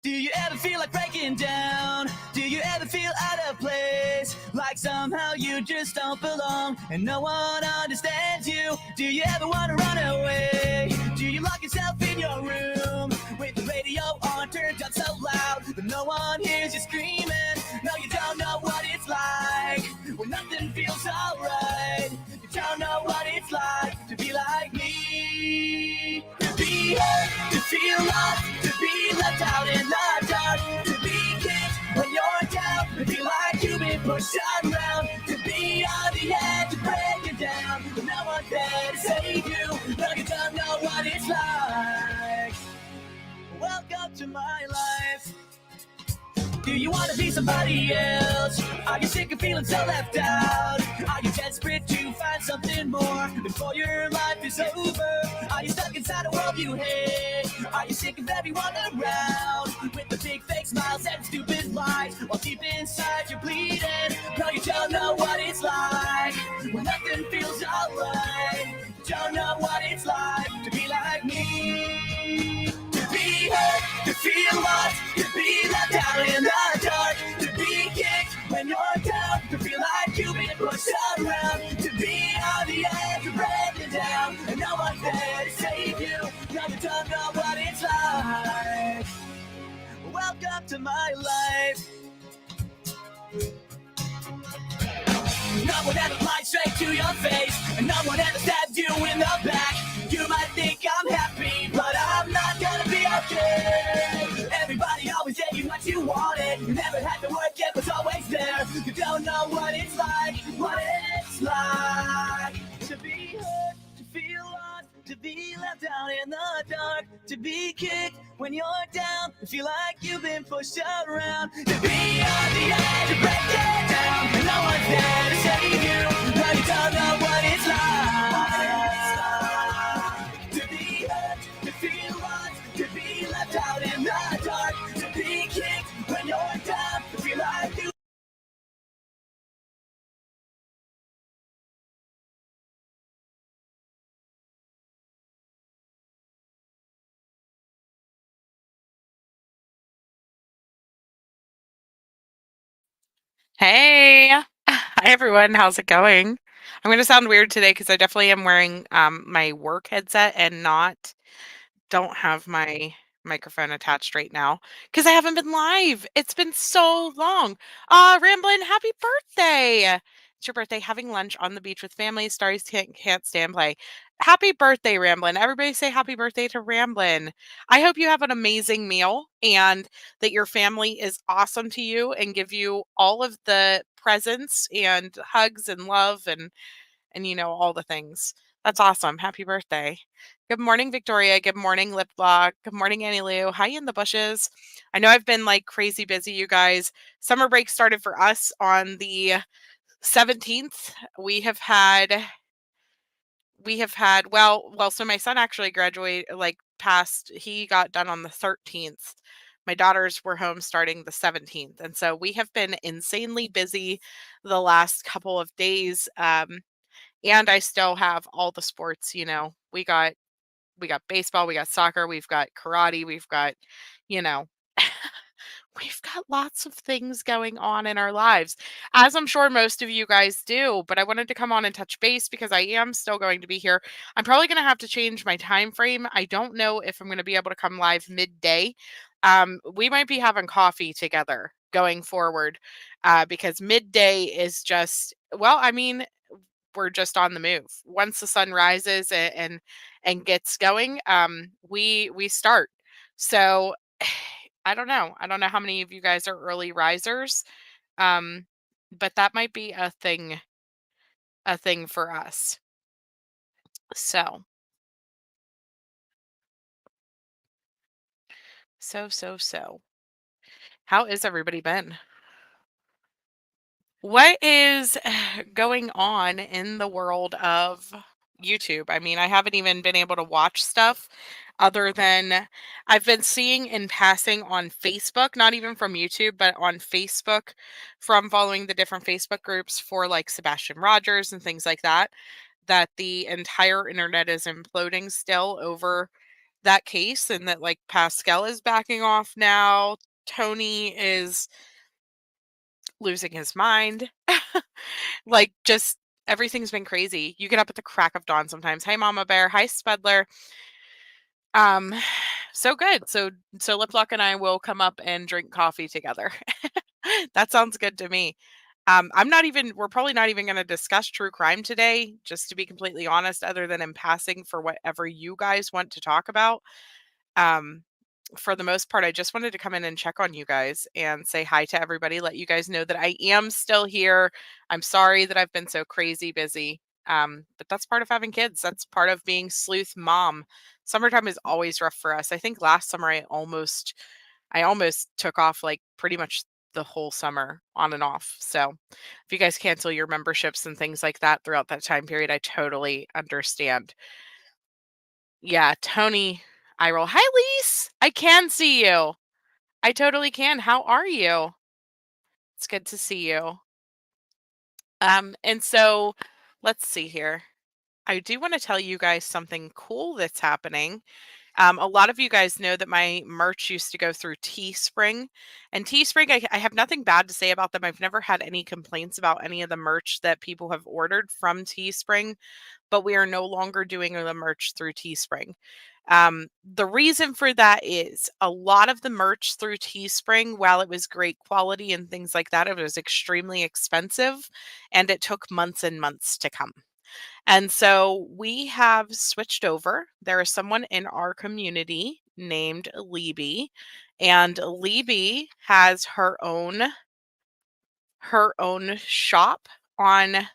Do you ever feel like breaking down? Do you ever feel out of place? Like somehow you just don't belong and no one understands you? Do you ever want to run away? Do you lock yourself in your room with the radio on turned up so loud that no one hears you screaming? No, you don't know what it's like when nothing feels alright. You don't know what it's like to be like me. To be hurt, to feel lost, to be left out in the dark, to be kicked when you're down, to feel like you've been pushed around, to be on the edge of breaking down, but no one's there to save you. No, you don't know what it's like. Welcome to my life. Do you want to be somebody else? Are you sick of feeling so left out? Are you desperate to find something more before your life is over? Are you stuck inside a world you hate? Are you sick of everyone around with the big fake smiles and stupid lies while deep inside you're bleeding? No, you don't know what it's like when nothing feels alright. You don't know what it's like to be like me. To be hurt, to feel lost, to be left out in the dark, to be kicked when you're down, to feel like you've been pushed around, to be on the edge of breaking down, and no one's there to save you. No, you don't know what it's like. Welcome to my life. No one ever lied straight to your face, and no one ever stabbed you in the back. You might think I'm happy, but I'm not gonna be okay. Everybody always gave you what you wanted. You never had to work, it was always there. You don't know what it's like to be hurt, to feel lost, to be left out in the dark, to be kicked when you're down, to feel like you've been pushed around, to be on the edge of breaking down, and no one's there to save you. No, you don't know what it's like to be hurt, to feel lost, to be left out in the dark, to be kicked when you're down, to feel like you. Hey, hi everyone. How's it going? I'm going to sound weird today because I definitely am wearing my work headset and not don't have my microphone attached right now because I haven't been live. It's been so long. Ramblin', happy birthday! It's your birthday. Having lunch on the beach with family. Stars can't stand play. Happy birthday, Ramblin'. Everybody say happy birthday to Ramblin'. I hope you have an amazing meal and that your family is awesome to you and give you all of the presents and hugs and love and all the things. That's awesome. Happy birthday. Good morning, Victoria. Good morning, Lip Block. Good morning, Annie Lou. Hi in the bushes. I know I've been like crazy busy, you guys. Summer break started for us on the 17th. So my son actually graduated like passed, he got done on the 13th. My daughters were home starting the 17th. And so we have been insanely busy the last couple of days. And I still have all the sports, we got baseball, we got soccer, we've got karate, we've got, you know, we've got lots of things going on in our lives, as I'm sure most of you guys do. But I wanted to come on and touch base because I am still going to be here. I'm probably going to have to change my time frame. I don't know if I'm going to be able to come live midday. We might be having coffee together going forward because midday is just, well, I mean, we're just on the move. Once the sun rises and gets going, we start. So I don't know. I don't know how many of you guys are early risers, um, but that might be a thing for us. So so. How is everybody been? What is going on in the world of YouTube? I mean, I haven't even been able to watch stuff other than I've been seeing in passing on Facebook, not even from YouTube, but on Facebook from following the different Facebook groups for like Sebastian Rogers and things like that, that the entire internet is imploding still over that case, and that like Pascal is backing off now. Tony is losing his mind. Like, just everything's been crazy. You get up at the crack of dawn sometimes. Hi, Mama Bear. Hi, Spudler. Um, so good. So Lip Lock and I will come up and drink coffee together. That sounds good to me. We're probably not even going to discuss true crime today, just to be completely honest, other than in passing for whatever you guys want to talk about. Um, for the most part, I just wanted to come in and check on you guys and say hi to everybody, let you guys know that I am still here. I'm sorry that I've been so crazy busy. But that's part of having kids. That's part of being sleuth mom. Summertime is always rough for us. I think last summer I almost took off like pretty much the whole summer on and off. So if you guys cancel your memberships and things like that throughout that time period, I totally understand. Yeah, Tony, I roll. Hi, Lise. I can see you. I totally can. How are you? It's good to see you. And so let's see here. I do want to tell you guys something cool that's happening. A lot of you guys know that my merch used to go through Teespring, and Teespring, I have nothing bad to say about them. I've never had any complaints about any of the merch that people have ordered from Teespring, but we are no longer doing the merch through Teespring. The reason for that is a lot of the merch through Teespring, while it was great quality and things like that, it was extremely expensive and it took months and months to come. And so we have switched over. There is someone in our community named Libby, and Libby has her own shop on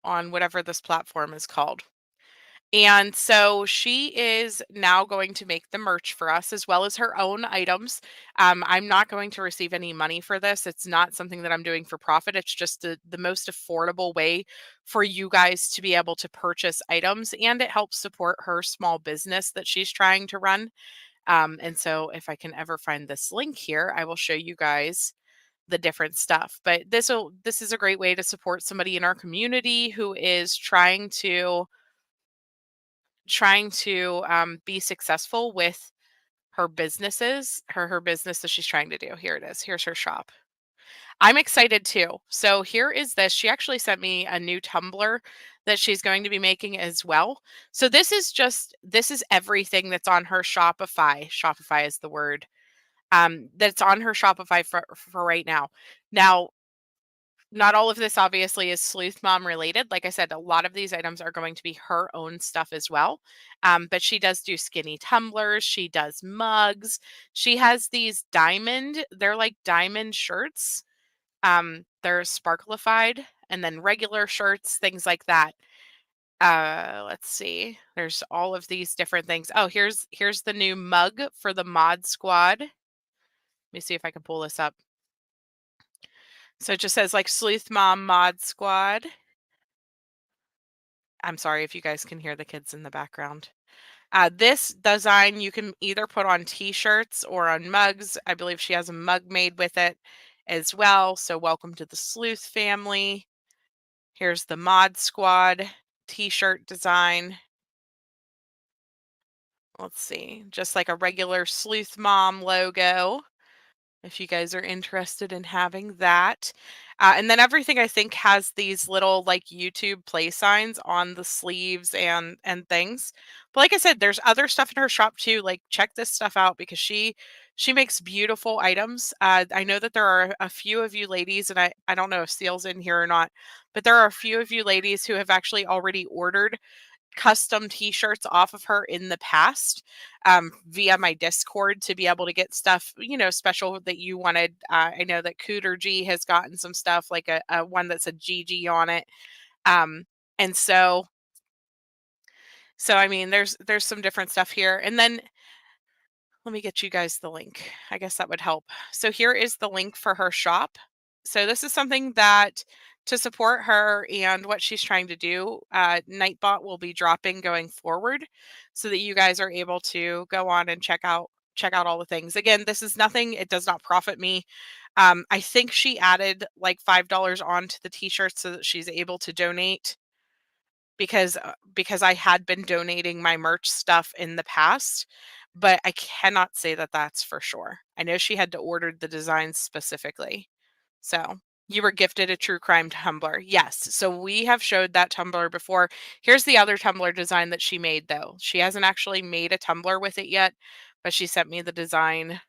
whatever this platform is called. And so she is now going to make the merch for us as well as her own items. I'm not going to receive any money for this. It's not something that I'm doing for profit. It's just the most affordable way for you guys to be able to purchase items. And it helps support her small business that she's trying to run. And so if I can ever find this link here, I will show you guys the different stuff. But this is a great way to support somebody in our community who is trying to be successful with her business that she's trying to do. Here it is. Here's her shop. I'm excited too. So here is this. She actually sent me a new tumbler that she's going to be making as well. So this is everything that's on her Shopify. Shopify is the word. That's on her Shopify for right now. Now, not all of this obviously is Sleuth Mom related. Like I said, a lot of these items are going to be her own stuff as well. But she does do skinny tumblers. She does mugs. She has these they're like diamond shirts. They're sparklified, and then regular shirts, things like that. Let's see. There's all of these different things. Oh, here's the new mug for the Mod Squad. Let me see if I can pull this up. So it just says like Sleuth Mom Mod Squad. I'm sorry if you guys can hear the kids in the background. This design you can either put on t-shirts or on mugs. I believe she has a mug made with it as well. So welcome to the Sleuth family. Here's the Mod Squad t-shirt design. Let's see, just like a regular Sleuth Mom logo, if you guys are interested in having that. And then everything I think has these little like YouTube play signs on the sleeves and things. But like I said, there's other stuff in her shop too. Like check this stuff out because she makes beautiful items. I know that there are a few of you ladies, and I don't know if Seal's in here or not, but there are a few of you ladies who have actually already ordered custom t-shirts off of her in the past via my Discord to be able to get stuff, special that you wanted. I know that Cooter G has gotten some stuff like a one that's a GG on it. And so I mean, there's some different stuff here. And then let me get you guys the link. I guess that would help. So here is the link for her shop. So this is something that to support her and what she's trying to do, Nightbot will be dropping going forward so that you guys are able to go on and check out all the things. Again, this is nothing, it does not profit me. I think she added like $5 onto the t-shirts so that she's able to donate because I had been donating my merch stuff in the past, but I cannot say that that's for sure. I know she had to order the designs specifically. So, you were gifted a true crime tumbler. Yes. So we have showed that tumbler before. Here's the other tumbler design that she made though. She hasn't actually made a tumbler with it yet, but she sent me the design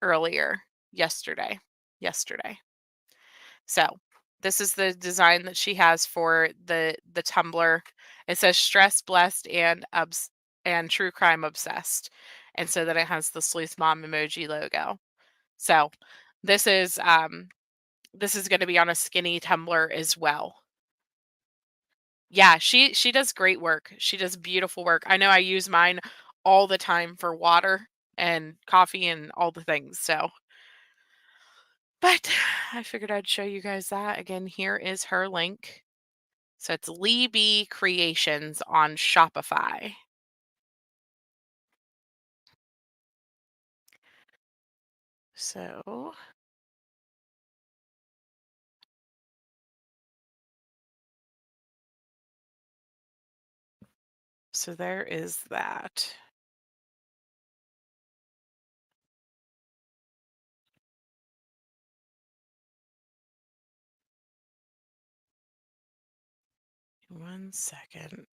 earlier yesterday. Yesterday. So, this is the design that she has for the tumbler. It says stress blessed and true crime obsessed. And so then it has the sleuth mom emoji logo. So, this is this is gonna be on a skinny tumbler as well. Yeah, she does great work. She does beautiful work. I know I use mine all the time for water and coffee and all the things, so but I figured I'd show you guys that. Again, here is her link. So it's Lee B Creations on Shopify. So so there is that. One second.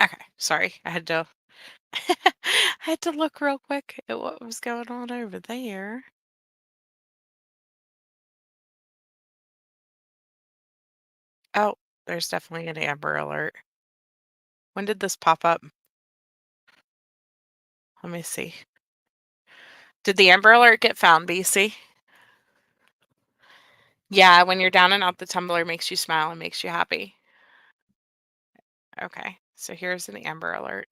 Okay, sorry. I had to look real quick at what was going on over there. Oh, there's definitely an Amber Alert. When did this pop up? Let me see. Did the Amber Alert get found, BC? Yeah, when you're down and out, the tumbler makes you smile and makes you happy. Okay, so here's an Amber Alert.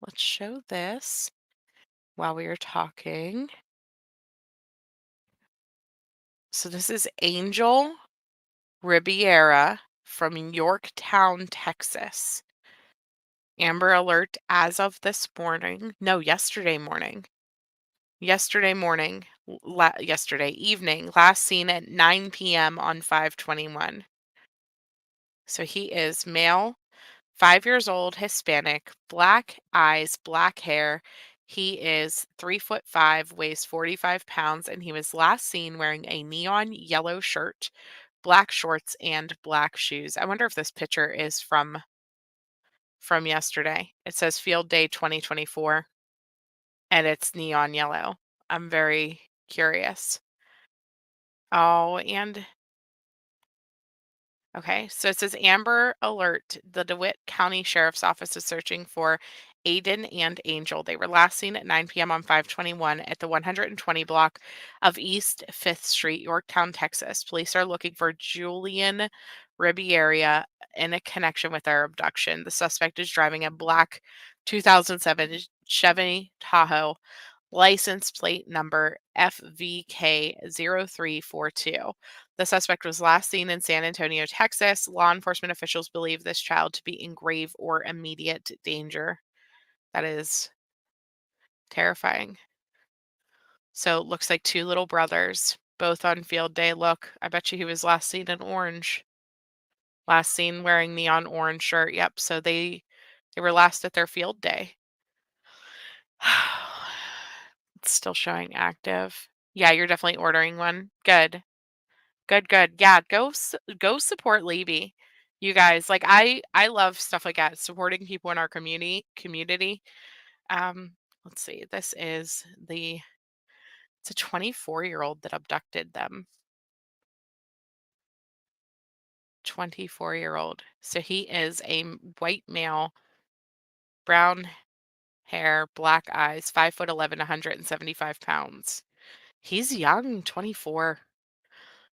Let's show this while we are talking. So this is Angel Ribiera from Yorktown, Texas. Amber Alert as of this morning. No, yesterday morning. Yesterday morning. Yesterday evening. Last seen at 9 p.m. on 5/21. So he is male, 5 years old, Hispanic, black eyes, black hair. He is 3'5", weighs 45 pounds, and he was last seen wearing a neon yellow shirt, black shorts, and black shoes. I wonder if this picture is from yesterday. It says field day 2024 and it's neon yellow. I'm very curious. Oh, and okay, so it says Amber Alert. The DeWitt County Sheriff's Office is searching for Aiden and Angel. They were last seen at 9 p.m. on 5/21 at the 120 block of East 5th Street, Yorktown, Texas. Police are looking for Julian Ribiera in a connection with their abduction. The suspect is driving a black 2007 Chevy Tahoe, license plate number FVK0342. The suspect was last seen in San Antonio, Texas. Law enforcement officials believe this child to be in grave or immediate danger. That is terrifying. So it looks like two little brothers, both on field day. Look, I bet you he was last seen in orange. Last seen wearing neon orange shirt. Yep. So they were last at their field day. It's still showing active. Yeah, you're definitely ordering one. Good. Good, good. Yeah, go support Libby. You guys, like I love stuff like that, supporting people in our community. Let's see. It's a 24-year-old that abducted them. 24-year-old. So he is a white male, brown hair, black eyes, 5'11", 175 pounds. He's young, 24.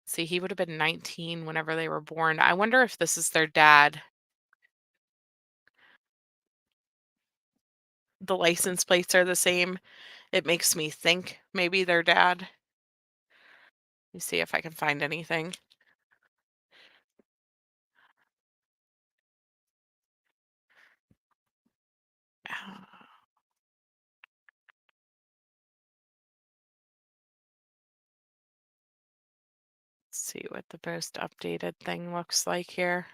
See, he would have been 19 whenever they were born. I wonder if this is their dad. The license plates are the same. It makes me think maybe their dad. Let me see if I can find anything. Let's see what the most updated thing looks like here.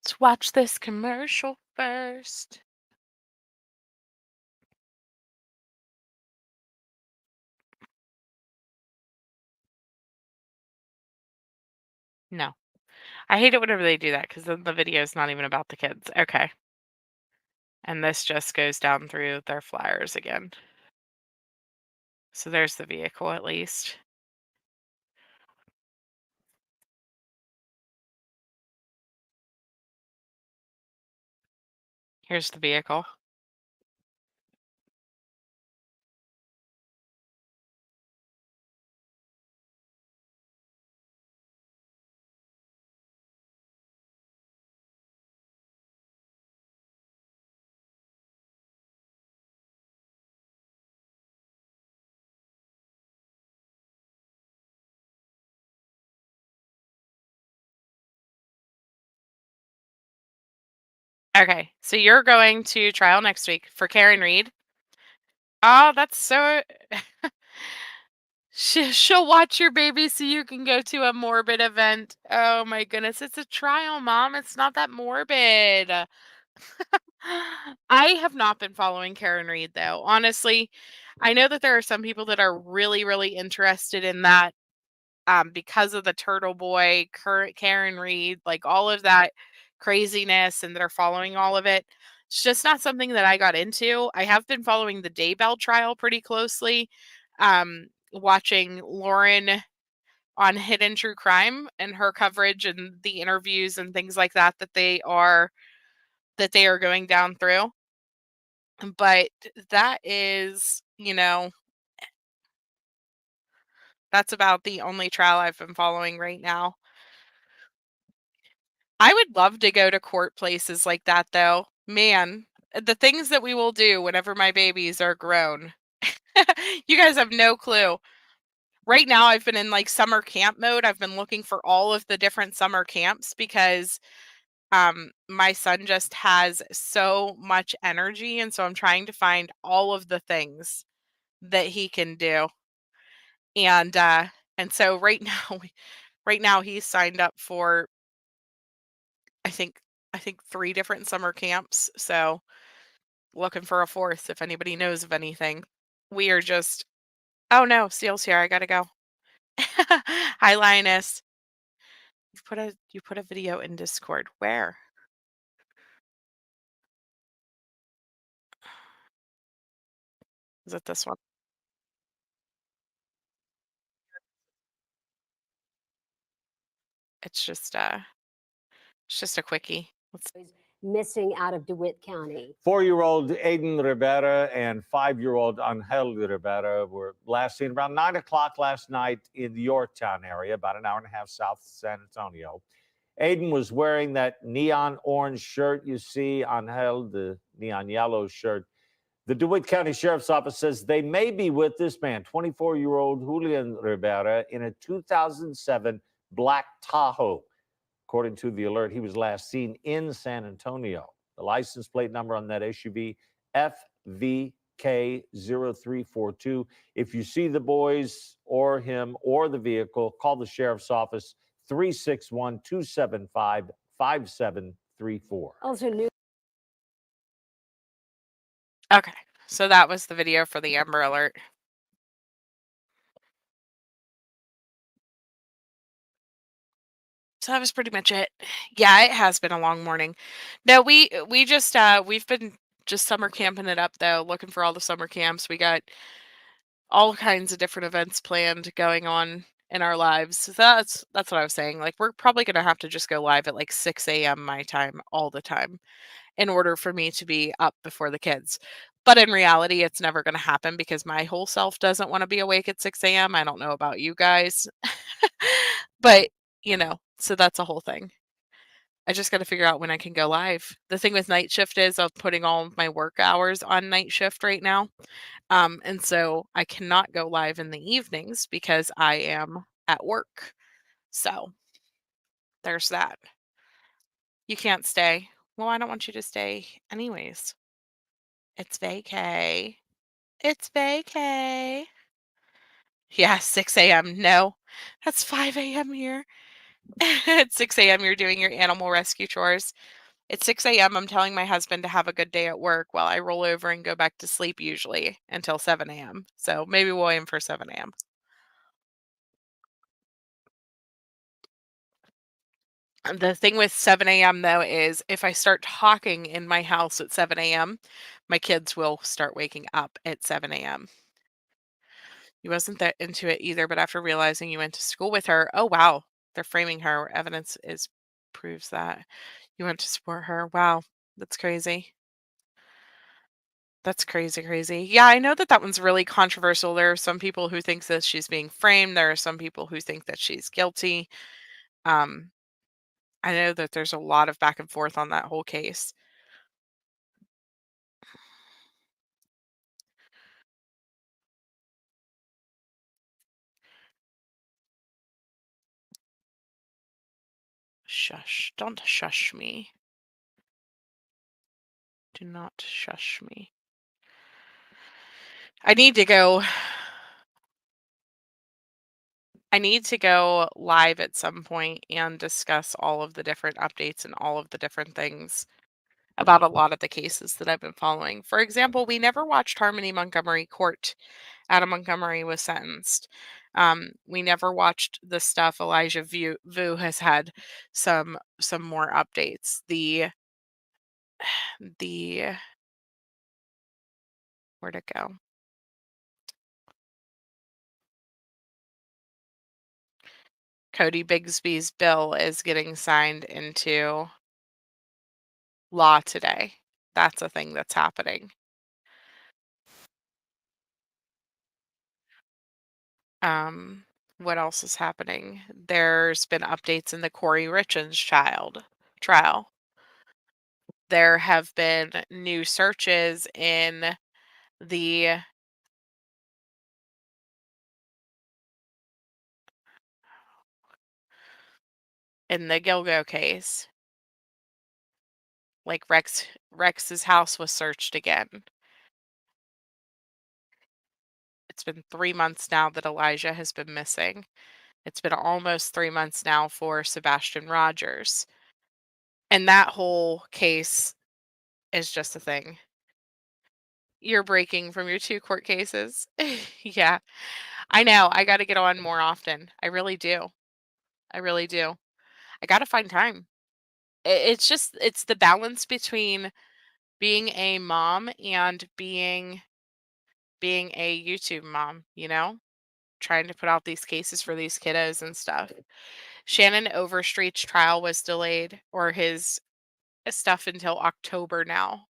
Let's watch this commercial first. No. I hate it whenever they do that because then the video is not even about the kids. Okay. And this just goes down through their flyers again. So there's the vehicle at least. Here's the vehicle. Okay. So you're going to trial next week for Karen Reed. Oh, that's so. She'll watch your baby so you can go to a morbid event. Oh my goodness. It's a trial, mom. It's not that morbid. I have not been following Karen Reed though. Honestly, I know that there are some people that are really, really interested in that because of the Turtle Boy, Karen Reed, like all of that craziness, and that are following all of it. It's just not something that I got into. I have been following the Daybell trial pretty closely, watching Lauren on Hidden True Crime and her coverage and the interviews and things like that that they are going down through. But that is, that's about the only trial I've been following right now. I would love to go to court places like that though. Man, the things that we will do whenever my babies are grown. You guys have no clue. Right now I've been in like summer camp mode. I've been looking for all of the different summer camps because my son just has so much energy, and so I'm trying to find all of the things that he can do. And and so right now right now he's signed up for I think I think 3 different summer camps. So looking for a fourth if anybody knows of anything. We are just oh no, Seal's here. I gotta go. Hi Linus. You put a video in Discord. Where? Is it this one? It's just a quickie. Let's Missing out of DeWitt County. 4-year-old Aiden Rivera and 5-year-old Angel Rivera were last seen around 9 o'clock last night in the Yorktown area, about an hour and a half south of San Antonio. Aiden was wearing that neon orange shirt you see. Angel, the neon yellow shirt. The DeWitt County Sheriff's Office says they may be with this man, 24-year-old Julian Rivera, in a 2007 black Tahoe. According to the alert, he was last seen in San Antonio. The license plate number on that SUV, FVK0342. If you see the boys or him or the vehicle, call the sheriff's office, 361 275 5734. Also new. Okay. So that was the video for the Amber Alert. So that was pretty much it. Yeah, it has been a long morning. No, we just we've been just summer camping it up though, looking for all the summer camps. We got all kinds of different events planned going on in our lives. So that's what I was saying. Like we're probably gonna have to just go live at like 6 a.m. my time all the time in order for me to be up before the kids. But in reality, it's never going to happen because my whole self doesn't want to be awake at 6 a.m. I don't know about you guys. But, so that's a whole thing. I just got to figure out when I can go live. The thing with night shift is I'm putting all of my work hours on night shift right now. And so I cannot go live in the evenings because I am at work. So there's that. You can't stay. Well, I don't want you to stay anyways. It's vacay. It's vacay. Yeah, 6 a.m. No, that's 5 a.m. here. At 6 a.m., you're doing your animal rescue chores. At 6 a.m., I'm telling my husband to have a good day at work while I roll over and go back to sleep usually until 7 a.m. So maybe we'll aim for 7 a.m. The thing with 7 a.m. though is if I start talking in my house at 7 a.m., my kids will start waking up at 7 a.m. You wasn't that into it either, but after realizing you went to school with her, oh wow, they're framing her. Evidence is proves that you went to support her. Wow, that's crazy. That's crazy, crazy. Yeah, I know that that one's really controversial. There are some people who think that she's being framed. There are some people who think that she's guilty. Um, I know that there's a lot of back and forth on that whole case. Shush. Don't shush me. Do not shush me. I need to go. I need to go live at some point and discuss all of the different updates and all of the different things about a lot of the cases that I've been following. For example, we never watched Harmony Montgomery Court. Adam Montgomery was sentenced. We never watched the stuff. Elijah Vu has had some more updates. The where'd it go? Cody Bigsby's bill is getting signed into law today. That's a thing that's happening. What else is happening? There's been updates in the Corey Richins trial. There have been new searches in the Gilgo case. Like Rex's house was searched again. It's been 3 months now that Elijah has been missing. It's been almost 3 months now for Sebastian Rogers. And that whole case is just a thing. You're breaking from your 2 court cases. Yeah. I know. I gotta get on more often. I really do. I really do. I gotta find time. It's the balance between being a mom and being a YouTube mom, you know? Trying to put out these cases for these kiddos and stuff. Shannon Overstreet's trial was delayed, or his stuff, until October now.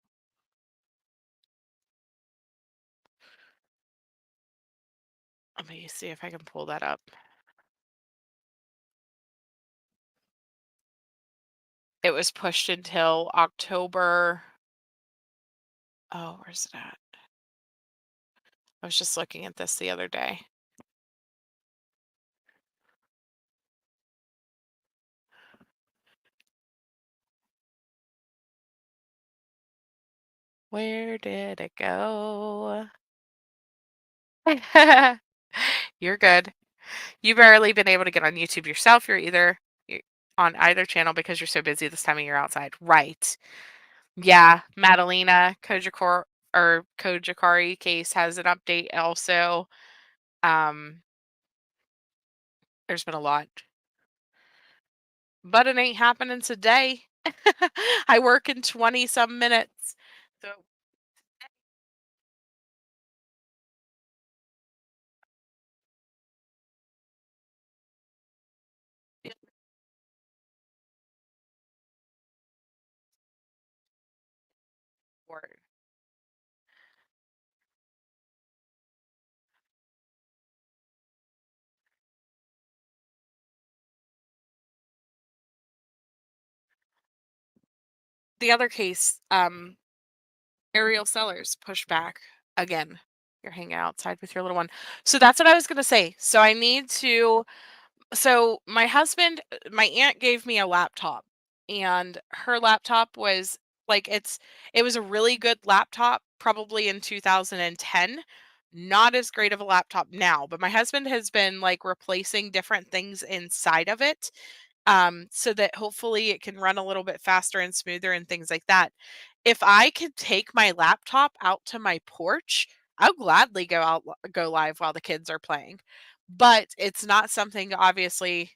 Let me see if I can pull that up. It was pushed until October. Oh, where's it at? I was just looking at this the other day. Where did it go? You're good. You've barely been able to get on YouTube yourself. You're on either channel because you're so busy this time of year outside. Right. Yeah. Madalena Kojakari case has an update also. There's been a lot. But it ain't happening today. I work in 20 some minutes. So word. The other case, Ariel Sellers pushed back again. You're hanging outside with your little one. So that's what I was going to say. So I need to. So my husband, my aunt gave me a laptop, and her laptop was like it was a really good laptop, probably in 2010. Not as great of a laptop now, but my husband has been like replacing different things inside of it, so that hopefully it can run a little bit faster and smoother and things like that. If I could take my laptop out to my porch, I'll gladly go live while the kids are playing. But it's not something obviously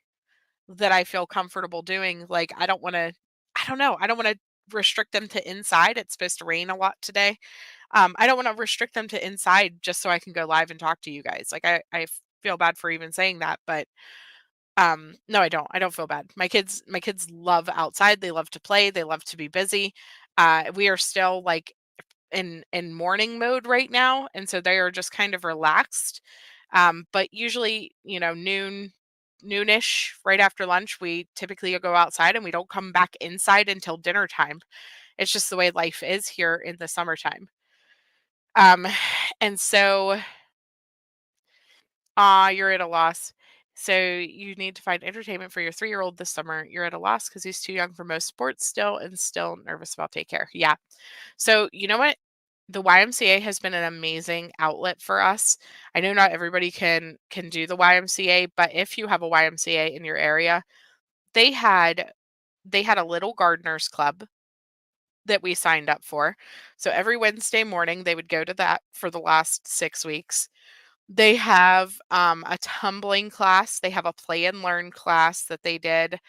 that I feel comfortable doing. Like I don't know, I don't want to restrict them to inside. It's supposed to rain a lot today. I don't want to restrict them to inside just so I can go live and talk to you guys. Like I feel bad for even saying that, but no, I don't. I don't feel bad. My kids love outside. They love to play. They love to be busy. We are still like in morning mode right now, and so they are just kind of relaxed. But usually, noonish, right after lunch, we typically go outside and we don't come back inside until dinner time. It's just the way life is here in the summertime. Um, and so you're at a loss. So you need to find entertainment for your 3-year-old this summer. You're at a loss because he's too young for most sports still and still nervous about daycare. Yeah. So you know what? The YMCA has been an amazing outlet for us. I know not everybody can do the YMCA, but if you have a YMCA in your area, they had they had a little gardeners club that we signed up for. So every Wednesday morning they would go to that for the last 6 weeks. They have, a tumbling class, they have a play and learn class that they did,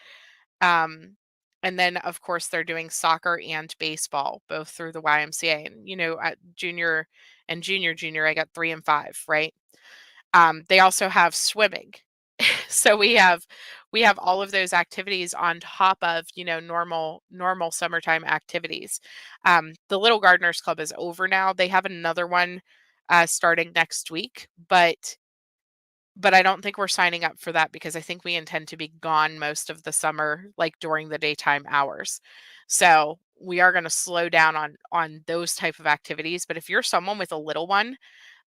um, and then, of course, they're doing soccer and baseball, both through the YMCA, and, at junior and junior, I got 3 and 5, right? They also have swimming. So we have all of those activities on top of, normal summertime activities. The Little Gardeners Club is over now. They have another one, starting next week, but I don't think we're signing up for that because I think we intend to be gone most of the summer, like during the daytime hours. So we are going to slow down on those type of activities. But if you're someone with a little one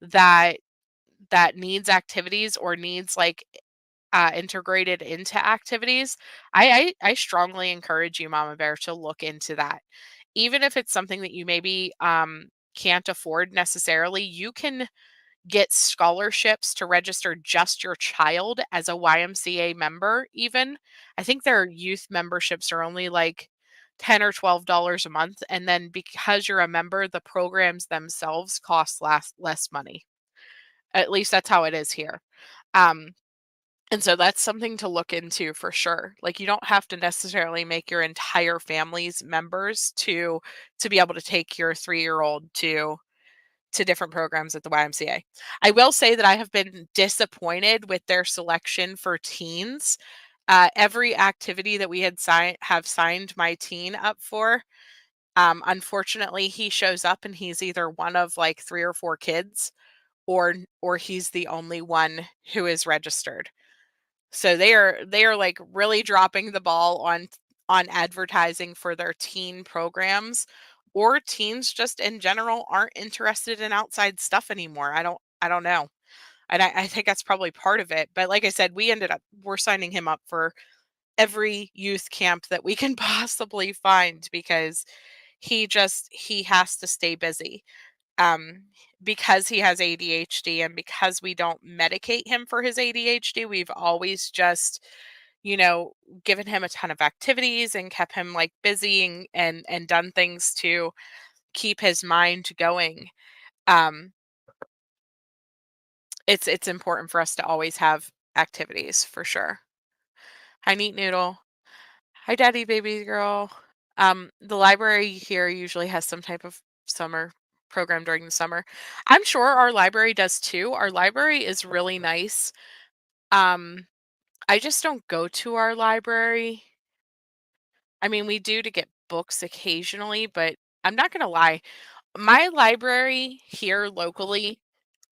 that that needs activities or needs like integrated into activities, I strongly encourage you, Mama Bear, to look into that. Even if it's something that you maybe can't afford necessarily, you can get scholarships to register just your child as a YMCA member even. I think their youth memberships are only like 10 or $12 a month, and then because you're a member, the programs themselves cost less money. At least that's how it is here. Um, and so that's something to look into for sure. Like you don't have to necessarily make your entire family's members to be able to take your 3-year-old to different programs at the YMCA. I will say that I have been disappointed with their selection for teens. Every activity that we have signed my teen up for, unfortunately, he shows up and he's either one of like 3 or 4 kids, or he's the only one who is registered. So they are like really dropping the ball on advertising for their teen programs, or teens just in general aren't interested in outside stuff anymore. I don't know. And I think that's probably part of it. But like I said, we're signing him up for every youth camp that we can possibly find because he has to stay busy. Um, because he has ADHD and because we don't medicate him for his ADHD, we've always just, you know, given him a ton of activities and kept him like busy and done things to keep his mind going. Um, it's important for us to always have activities for sure. Hi, Neat Noodle. Hi, Daddy Baby Girl. The library here usually has some type of summer program during the summer. I'm sure our library does too. Our library is really nice. Um, I just don't go to our library. I mean, we do to get books occasionally, but I'm not gonna lie. My library here locally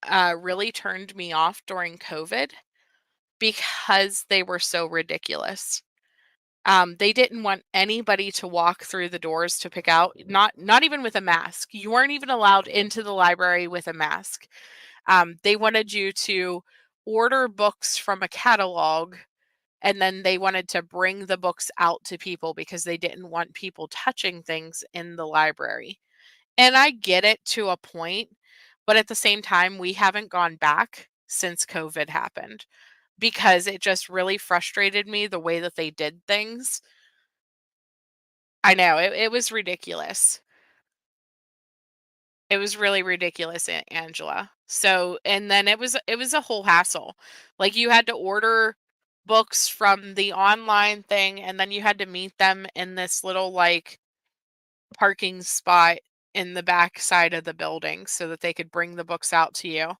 really turned me off during COVID because they were so ridiculous. They didn't want anybody to walk through the doors to pick out, not even with a mask. You weren't even allowed into the library with a mask. They wanted you to order books from a catalog, and then they wanted to bring the books out to people because they didn't want people touching things in the library. And I get it to a point, but at the same time, we haven't gone back since COVID happened because it just really frustrated me the way that they did things. I know, it was ridiculous. It was really ridiculous, Angela. So, and then it was a whole hassle. Like, you had to order books from the online thing, and then you had to meet them in this little, like, parking spot in the back side of the building so that they could bring the books out to you.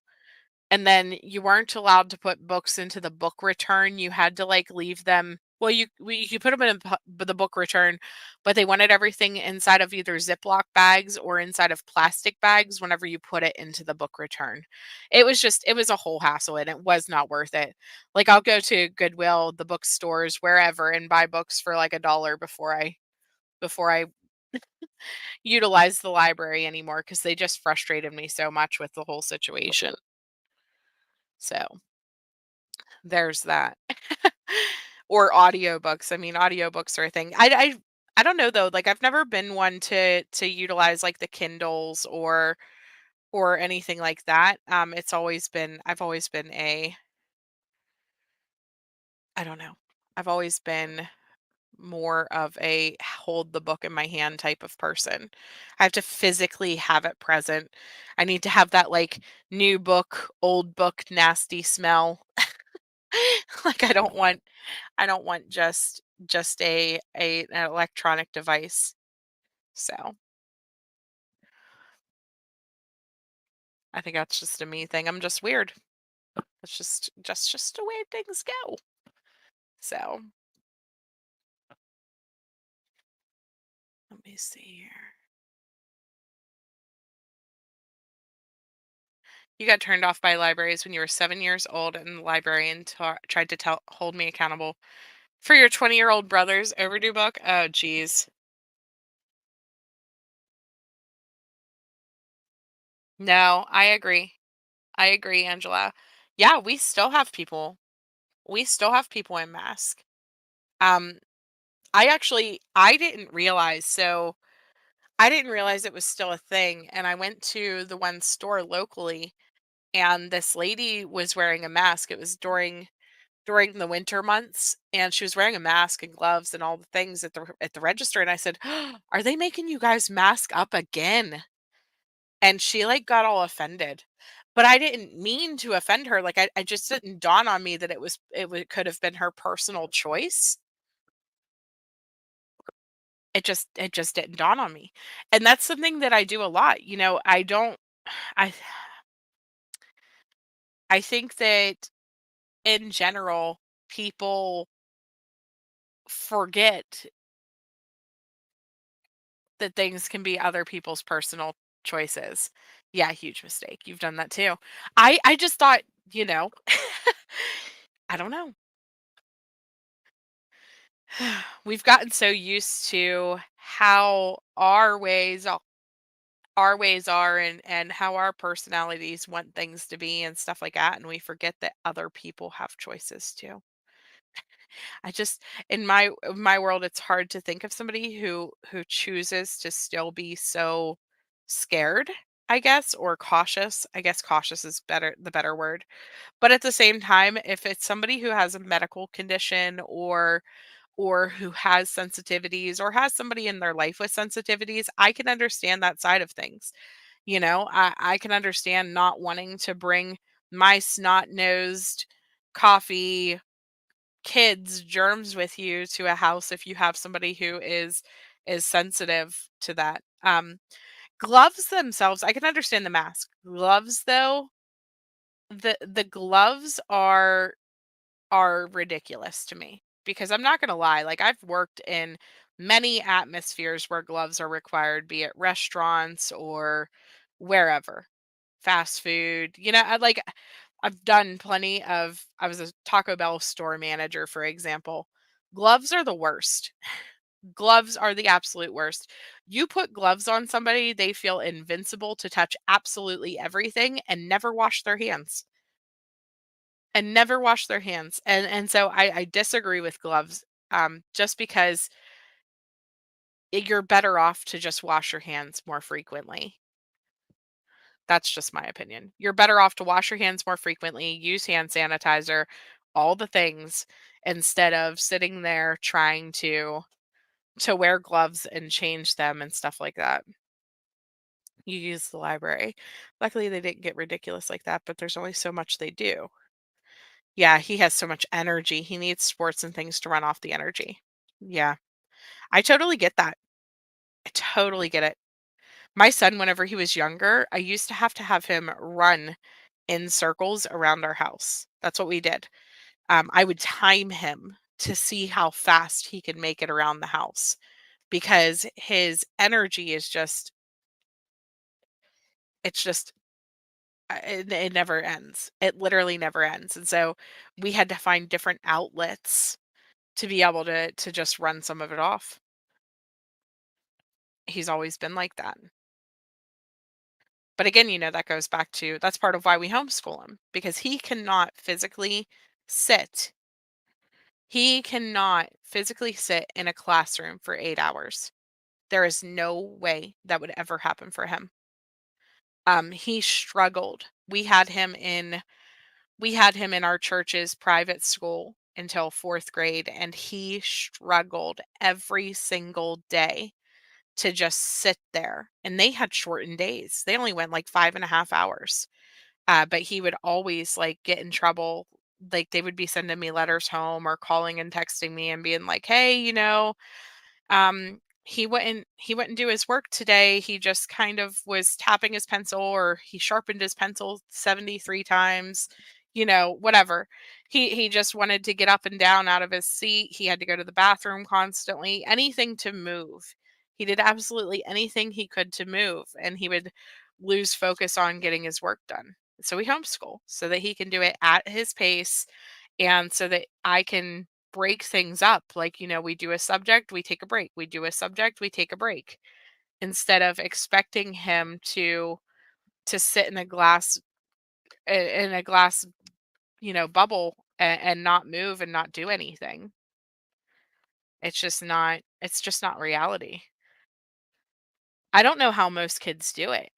And then you weren't allowed to put books into the book return. You had to, like, leave them, well, you could put them in the book return, but they wanted everything inside of either Ziploc bags or inside of plastic bags whenever you put it into the book return. It was a whole hassle, and it was not worth it. Like, I'll go to Goodwill, the bookstores, wherever, and buy books for like $1 before I utilize the library anymore because they just frustrated me so much with the whole situation. So there's that. Or audiobooks. I mean, audiobooks are a thing. I don't know though. Like, I've never been one to utilize like the Kindles or anything like that. I've always been a I don't know. I've always been more of a hold the book in my hand type of person. I have to physically have it present. I need to have that, like, new book, old book nasty smell. Like, I don't want just an electronic device. So, I think that's just a me thing. I'm just weird. It's just the way things go. So, let me see here. You got turned off by libraries when you were 7 years old, and the librarian tried to hold me accountable for your 20-year-old brother's overdue book? Oh, geez. No, I agree. I agree, Angela. Yeah, we still have people in mask. Um, I didn't realize, so I didn't realize it was still a thing, and I went to the one store locally, and this lady was wearing a mask. It was during the winter months, and she was wearing a mask and gloves and all the things at the register, and I said, "Are they making you guys mask up again?" And she, like, got all offended. But I didn't mean to offend her. Like, I just didn't dawn on me that could have been her personal choice. It just didn't dawn on me. And that's something that I do a lot. I don't I I think that in general, people forget that things can be other people's personal choices. Yeah, huge mistake. You've done that too. I just thought, you know, I don't know. We've gotten so used to how our ways are, and how our personalities want things to be and stuff like that, and we forget that other people have choices too. I just in my world, it's hard to think of somebody who chooses to still be so scared, I guess, or cautious. I guess cautious is the better word. But at the same time, if it's somebody who has a medical condition, or who has sensitivities, or has somebody in their life with sensitivities, I can understand that side of things. I can understand not wanting to bring my snot-nosed coffee kids germs with you to a house if you have somebody who is sensitive to that. Gloves themselves, I can understand the mask. Gloves though, the gloves are ridiculous to me because I'm not going to lie, like, I've worked in many atmospheres where gloves are required, be it restaurants or wherever, fast food. I've done plenty of I was a Taco Bell store manager, for example. Gloves are the worst. Gloves are the absolute worst. You put gloves on somebody, they feel invincible to touch absolutely everything and never wash their hands. And so I disagree with gloves, just because you're better off to just wash your hands more frequently. That's just my opinion. You're better off to wash your hands more frequently, use hand sanitizer, all the things, instead of sitting there trying to wear gloves and change them and stuff like that. You use the library. Luckily, they didn't get ridiculous like that, but there's only so much they do. Yeah, he has so much energy. He needs sports and things to run off the energy. Yeah, I totally get that. I totally get it. My son, whenever he was younger, I used to have him run in circles around our house. That's what we did. I would time him to see how fast he could make it around the house because his energy is just, it's just, it never ends. It literally never ends. And so we had to find different outlets to be able to just run some of it off. He's always been like that. But again, that goes back to that's part of why we homeschool him because he cannot physically sit. He cannot physically sit in a classroom for 8 hours. There is no way that would ever happen for him. He struggled. We had him in our church's private school until 4th grade, and he struggled every single day to just sit there. And they had shortened days. They only went like 5.5 hours. But he would always like get in trouble. Like they would be sending me letters home or calling and texting me and being like, "Hey, he wouldn't do his work today. He just kind of was tapping his pencil or he sharpened his pencil 73 times, whatever. He just wanted to get up and down out of his seat. He had to go to the bathroom constantly, anything to move. He did absolutely anything he could to move and he would lose focus on getting his work done. So we homeschool so that he can do it at his pace and so that I can break things up. Like, we do a subject, we take a break. We do a subject, we take a break. Instead of expecting him to sit in a glass, bubble and not move and not do anything. It's just not reality. I don't know how most kids do it,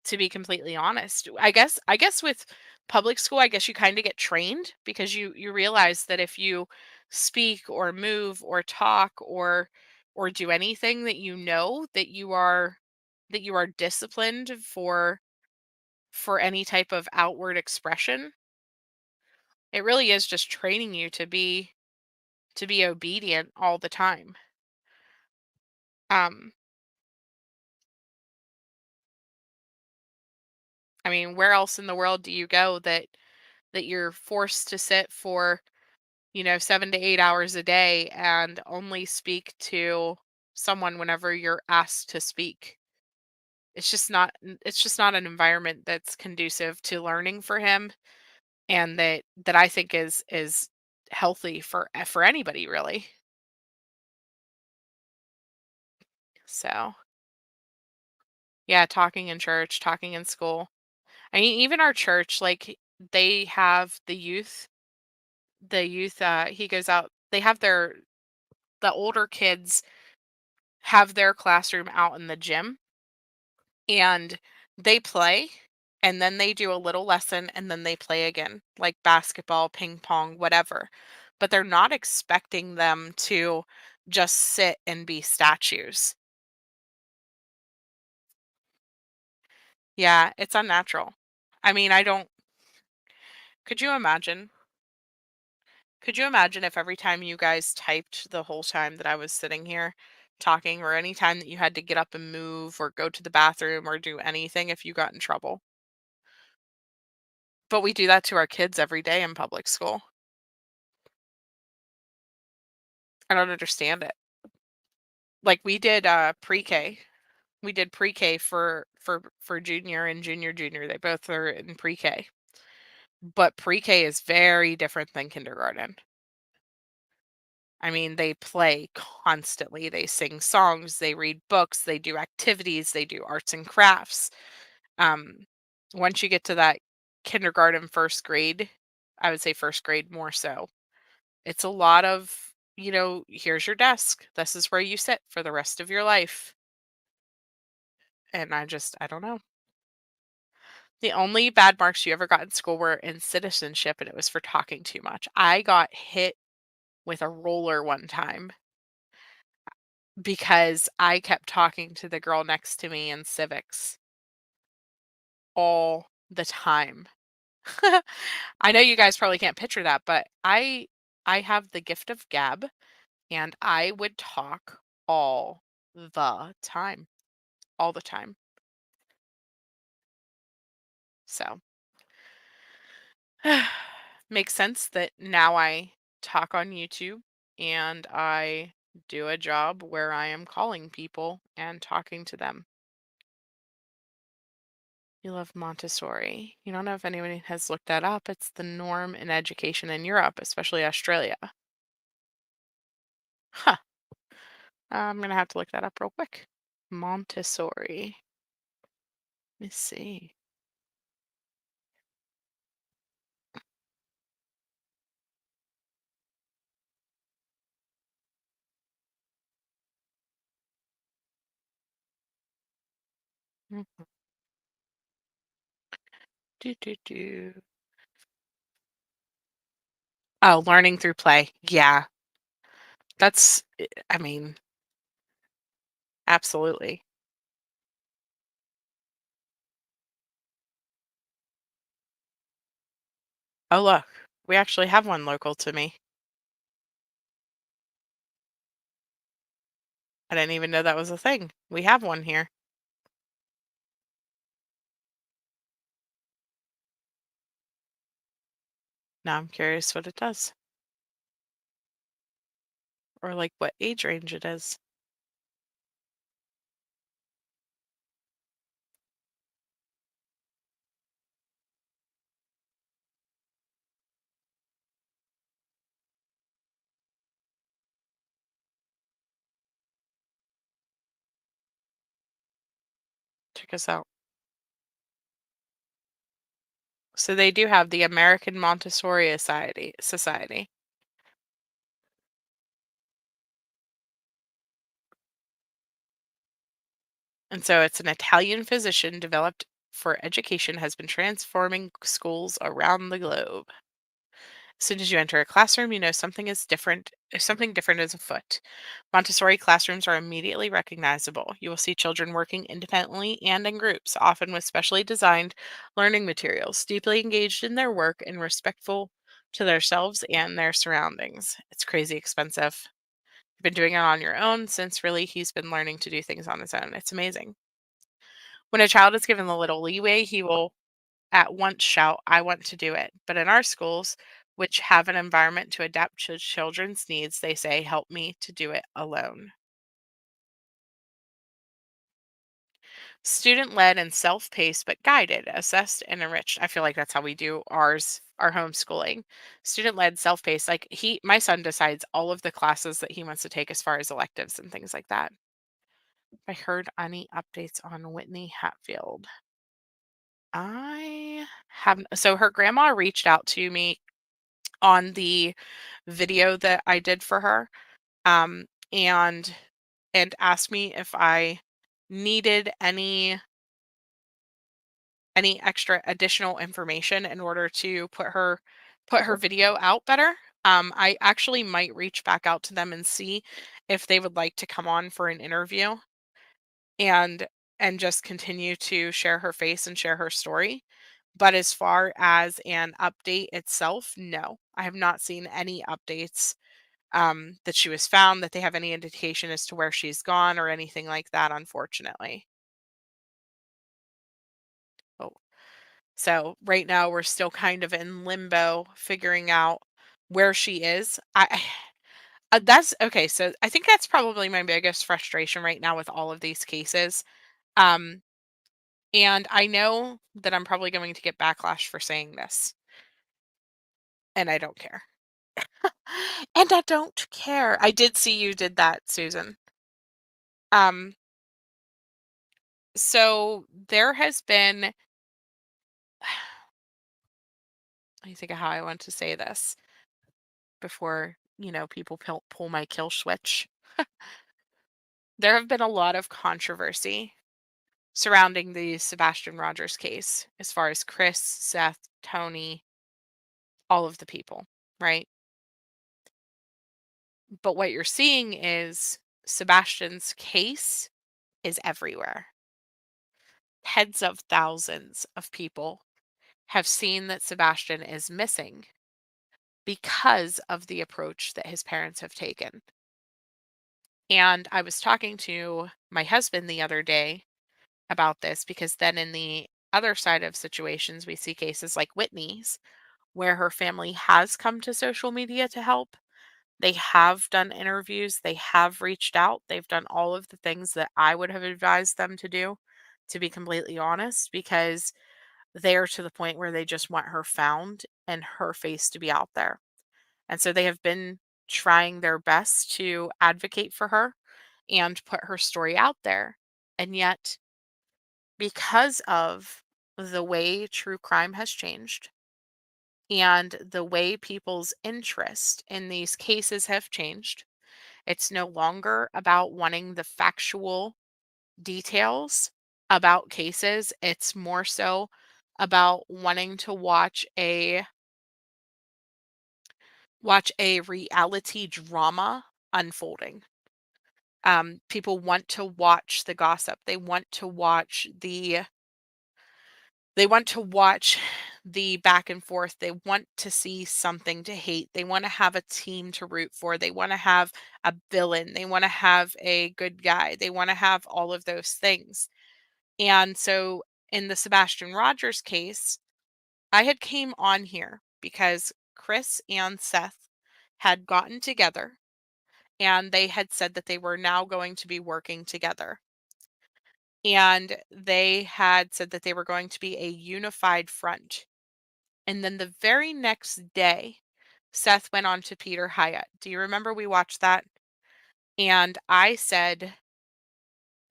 to be completely honest. I guess with public school, I guess you kind of get trained because you realize that if you speak or move or talk or do anything that that you are disciplined for any type of outward expression. It really is just training you to be obedient all the time. Um I mean, where else in the world do you go that you're forced to sit for 7 to 8 hours a day and only speak to someone whenever you're asked to speak. It's just not an environment that's conducive to learning for him and that I think is healthy for anybody really. So, yeah, talking in church, talking in school. I mean, even our church, like they have the youth he goes out, they have the older kids have their classroom out in the gym and they play and then they do a little lesson and then they play again, like basketball, ping pong, whatever. But they're not expecting them to just sit and be statues. Yeah, it's unnatural. I mean, I don't could you imagine? Could you imagine if every time you guys typed the whole time that I was sitting here talking or any time that you had to get up and move or go to the bathroom or do anything if you got in trouble? But we do that to our kids every day in public school. I don't understand it. Like we did pre-K. We did pre-K for junior and junior. They both are in pre-K. But pre-K is very different than kindergarten. I mean, they play constantly. They sing songs, they read books, they do activities, they do arts and crafts. Um Once you get to that kindergarten, first grade, I would say first grade more so. It's a lot of here's your desk. This is where you sit for the rest of your life. And I don't know. The only bad marks you ever got in school were in citizenship, and it was for talking too much. I got hit with a roller one time because I kept talking to the girl next to me in civics all the time. I know you guys probably can't picture that, but I have the gift of gab, and I would talk all the time, all the time. So, makes sense that now I talk on YouTube and I do a job where I am calling people and talking to them. You love Montessori. You don't know if anyone has looked that up. It's the norm in education in Europe, especially Australia. Huh. I'm going to have to look that up real quick. Montessori. Let me see. Mhm. Do, do, do. Oh, learning through play. Yeah. I mean, absolutely. Oh, look. We actually have one local to me. I didn't even know that was a thing. We have one here. Now I'm curious what it does, or like what age range it is. Check us out. So they do have the American Montessori Society. And so it's an Italian physician developed for education has been transforming schools around the globe. As soon as you enter a classroom, you know something is different. Something different is afoot. Montessori classrooms are immediately recognizable. You will see children working independently and in groups, often with specially designed learning materials, deeply engaged in their work and respectful to themselves and their surroundings. It's crazy expensive. You've been doing it on your own since really he's been learning to do things on his own. It's amazing. When a child is given a little leeway, he will at once shout, I want to do it. But in our schools, which have an environment to adapt to children's needs, they say, help me to do it alone. Student led and self paced, but guided, assessed, and enriched. I feel like that's how we do our homeschooling. Student led, self paced. Like my son decides all of the classes that he wants to take as far as electives and things like that. I heard any updates on Whitney Hatfield. I haven't. So her grandma reached out to me on the video that I did for her, um, and asked me if I needed any extra additional information in order to put her video out better. I actually might reach back out to them and see if they would like to come on for an interview and just continue to share her face and share her story. But as far as an update itself, no, I have not seen any updates that she was found, that they have any indication as to where she's gone or anything like that, unfortunately. Oh, so right now we're still kind of in limbo, figuring out where she is. That's okay. So I think that's probably my biggest frustration right now with all of these cases. Um, and I know that I'm probably going to get backlash for saying this, and I don't care. And I don't care. I did see you did that, Susan. Um, so there has been, let me think of how I want to say this before people pull my kill switch. There have been a lot of controversy surrounding the Sebastian Rogers case as far as Chris, Seth, Tony, all of the people, right? But what you're seeing is Sebastian's case is everywhere. Tens of thousands of people have seen that Sebastian is missing because of the approach that his parents have taken. And I was talking to my husband the other day about this because then in the other side of situations, we see cases like Whitney's where her family has come to social media to help. They have done interviews, they have reached out, they've done all of the things that I would have advised them to do, to be completely honest, because they're to the point where they just want her found and her face to be out there. And so they have been trying their best to advocate for her and put her story out there. And yet, because of the way true crime has changed and the way people's interest in these cases have changed, it's no longer about wanting the factual details about cases. It's more so about wanting to watch a reality drama unfolding. People want to watch the gossip. They want to watch the back and forth. They want to see something to hate. They want to have a team to root for. They want to have a villain. They want to have a good guy. They want to have all of those things. And so in the Sebastian Rogers case, I had came on here because Chris and Seth had gotten together and they had said that they were now going to be working together. And they had said that they were going to be a unified front. And then the very next day, Seth went on to Peter Hyatt. Do you remember we watched that? And I said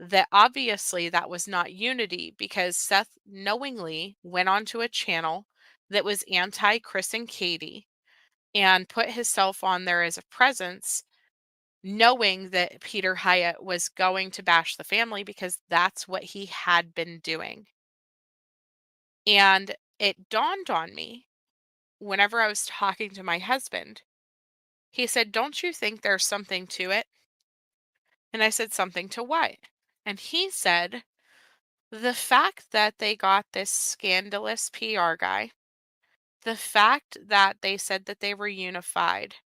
that obviously that was not unity because Seth knowingly went onto a channel that was anti Chris and Katie and put himself on there as a presence, knowing that Peter Hyatt was going to bash the family because that's what he had been doing. And it dawned on me whenever I was talking to my husband. He said, "Don't you think there's something to it?" And I said, "Something to what?" And he said, "The fact that they got this scandalous PR guy, the fact that they said that they were unified,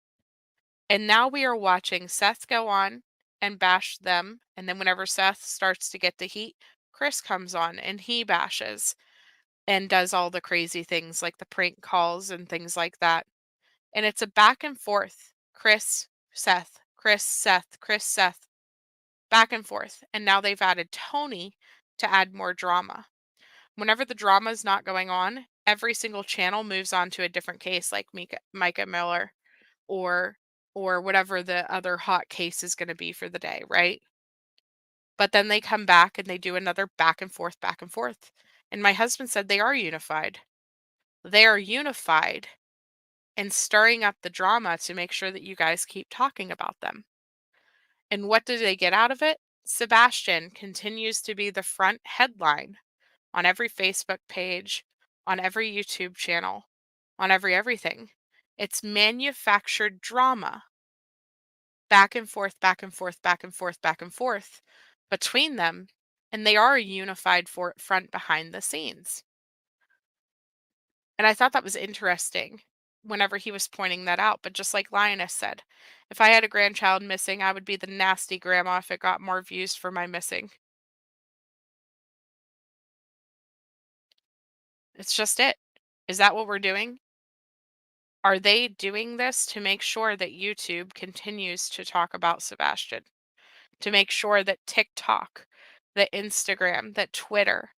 and now we are watching Seth go on and bash them. And then whenever Seth starts to get the heat, Chris comes on and he bashes and does all the crazy things like the prank calls and things like that. And it's a back and forth. Chris, Seth, Chris, Seth, Chris, Seth, back and forth. And now they've added Tony to add more drama. Whenever the drama is not going on, every single channel moves on to a different case, like Micah Miller or whatever the other hot case is going to be for the day, right? But then they come back and they do another back and forth, back and forth. And my husband said they are unified. They are unified and stirring up the drama to make sure that you guys keep talking about them. And what do they get out of it? Sebastian continues to be the front headline on every Facebook page, on every YouTube channel, on everything. It's manufactured drama back and forth, back and forth, back and forth, back and forth between them. And they are a unified front behind the scenes. And I thought that was interesting whenever he was pointing that out. But just like Lioness said, if I had a grandchild missing, I would be the nasty grandma if it got more views for my missing. It's just it. Is that what we're doing? Are they doing this to make sure that YouTube continues to talk about Sebastian? To make sure that TikTok, that Instagram, that Twitter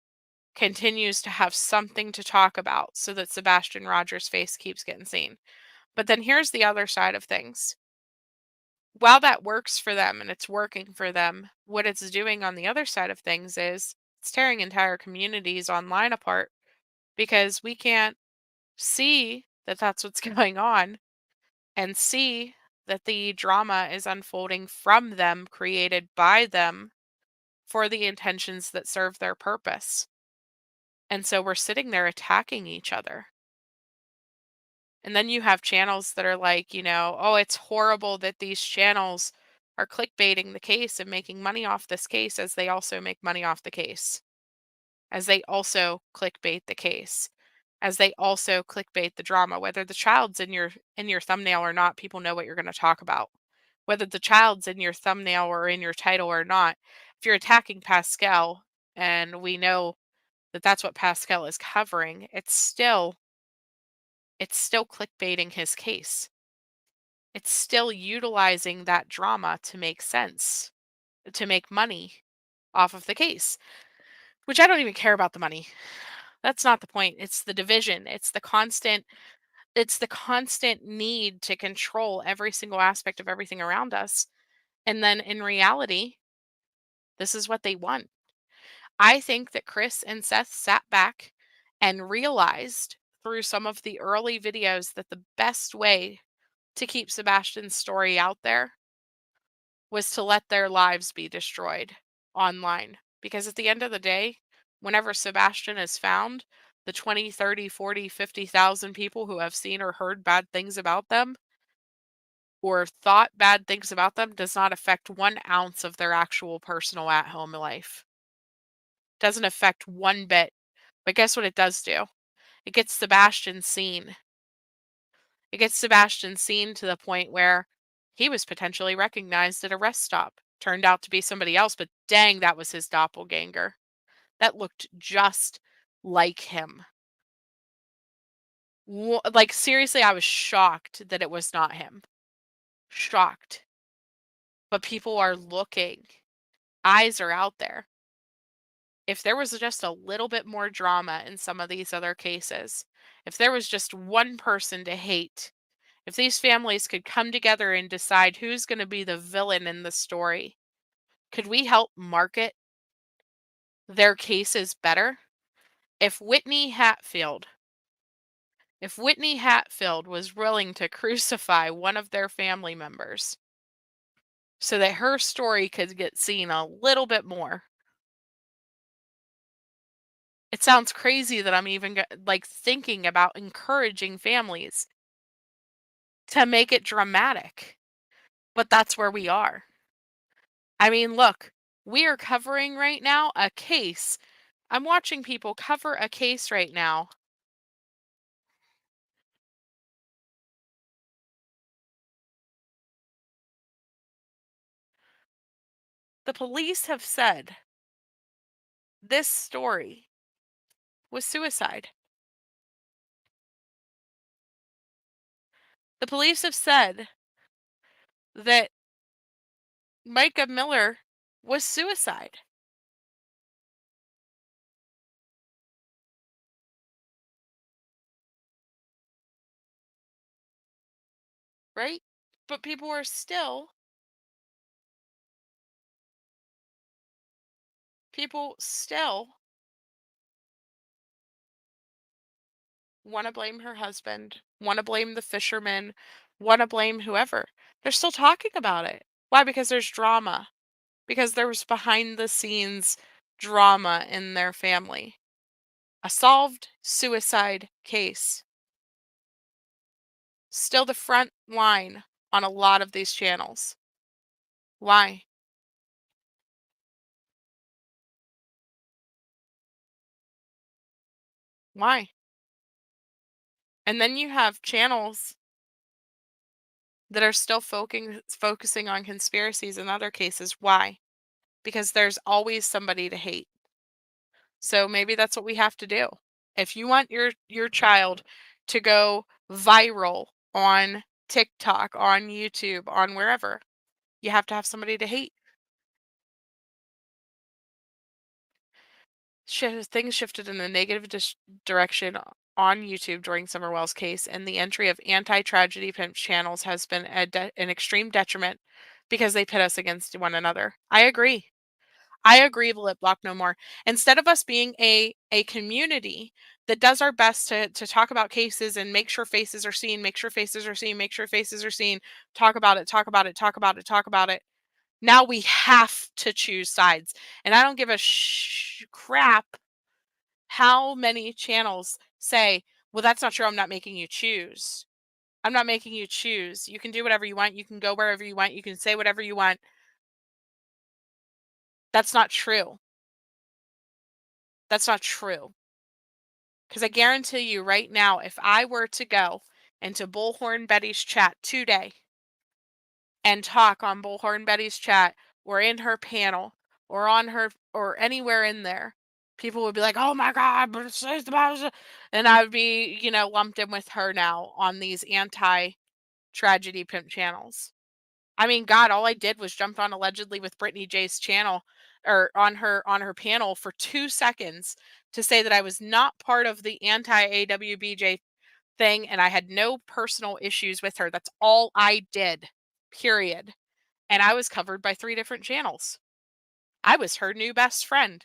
continues to have something to talk about so that Sebastian Rogers' face keeps getting seen. But then here's the other side of things. While that works for them and it's working for them, what it's doing on the other side of things is it's tearing entire communities online apart because we can't see that that's what's going on and see that the drama is unfolding from them, created by them for the intentions that serve their purpose. And so we're sitting there attacking each other. And then you have channels that are like, oh, it's horrible that these channels are clickbaiting the case and making money off this case, as they also make money off the case, as they also clickbait the case, as they also clickbait the drama. Whether the child's in your thumbnail or not, people know what you're going to talk about. Whether the child's in your thumbnail or in your title or not, if you're attacking Pascal, and we know that that's what Pascal is covering, it's still clickbaiting his case. It's still utilizing that drama to make sense, to make money off of the case, which I don't even care about the money. That's not the point. It's the division. It's the constant need to control every single aspect of everything around us. And then in reality, this is what they want. I think that Chris and Seth sat back and realized through some of the early videos that the best way to keep Sebastian's story out there was to let their lives be destroyed online. Because at the end of the day, whenever Sebastian is found, the 20, 30, 40, 50,000 people who have seen or heard bad things about them or thought bad things about them does not affect 1 ounce of their actual personal at-home life. Doesn't affect one bit. But guess what it does do? It gets Sebastian seen. It gets Sebastian seen to the point where he was potentially recognized at a rest stop. Turned out to be somebody else, but dang, that was his doppelganger. That looked just like him. Like, seriously, I was shocked that it was not him. Shocked. But people are looking. Eyes are out there. If there was just a little bit more drama in some of these other cases, if there was just one person to hate, if these families could come together and decide who's going to be the villain in the story, could we help market their cases better? If Whitney Hatfield was willing to crucify one of their family members so that her story could get seen a little bit more. It sounds crazy that I'm even thinking about encouraging families to make it dramatic, but that's where we are. I mean, look, we are covering right now a case. I'm watching people cover a case right now. The police have said this story was suicide. The police have said that Micah Miller was suicide. Right? But people are still want to blame her husband, want to blame the fisherman, want to blame whoever. They're still talking about it. Why? Because there's drama. Because there was behind the scenes drama in their family. A solved suicide case. Still the front line on a lot of these channels. Why? Why? And then you have channels that are still focusing on conspiracies in other cases. Why? Because there's always somebody to hate. So maybe that's what we have to do. If you want your child to go viral on TikTok, on YouTube, on wherever, you have to have somebody to hate. Things shifted in a negative direction on YouTube during Summerwell's case, and the entry of anti-tragedy pimp channels has been an extreme detriment because they pit us against one another. I agree. I agree, lip block no more. Instead of us being a community that does our best to talk about cases and make sure faces are seen, make sure faces are seen, make sure faces are seen, talk about it, talk about it, talk about it, talk about it. Now we have to choose sides. And I don't give a crap how many channels say, well, that's not true. I'm not making you choose. I'm not making you choose. You can do whatever you want. You can go wherever you want. You can say whatever you want. That's not true. That's not true. Because I guarantee you right now, if I were to go into Bullhorn Betty's chat today and talk on Bullhorn Betty's chat or in her panel or on her or anywhere in there, people would be like, oh my God, but it's about, and I would be, lumped in with her now on these anti-tragedy pimp channels. I mean, God, all I did was jump on allegedly with Brittany J's channel or on her panel for 2 seconds to say that I was not part of the anti-AWBJ thing and I had no personal issues with her. That's all I did. Period. And I was covered by 3 different channels. I was her new best friend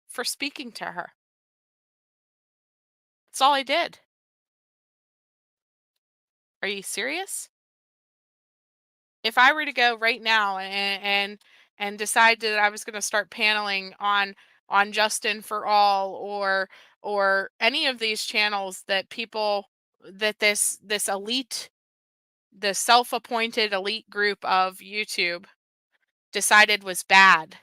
for speaking to her. That's all I did. Are you serious? If I were to go right now and decide that I was going to start paneling on Justin for All or any of these channels that people that this elite, the self-appointed elite group of YouTube decided was bad,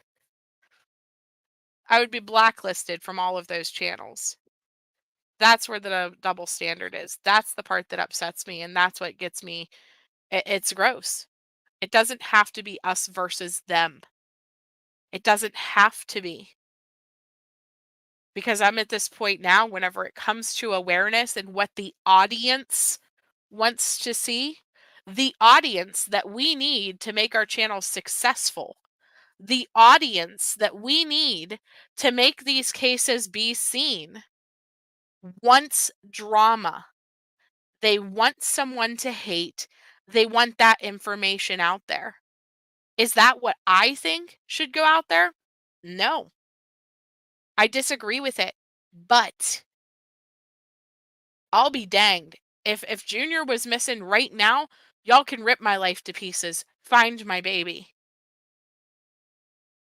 I would be blacklisted from all of those channels. That's where the double standard is. That's the part that upsets me, and that's what gets me. It's gross. It doesn't have to be us versus them. It doesn't have to be. Because I'm at this point now, whenever it comes to awareness and what the audience wants to see, the audience that we need to make our channel successful, the audience that we need to make these cases be seen, wants drama. They want someone to hate. They want that information out there. Is that what I think should go out there? No. I disagree with it. But I'll be danged. If Junior was missing right now, y'all can rip my life to pieces. Find my baby.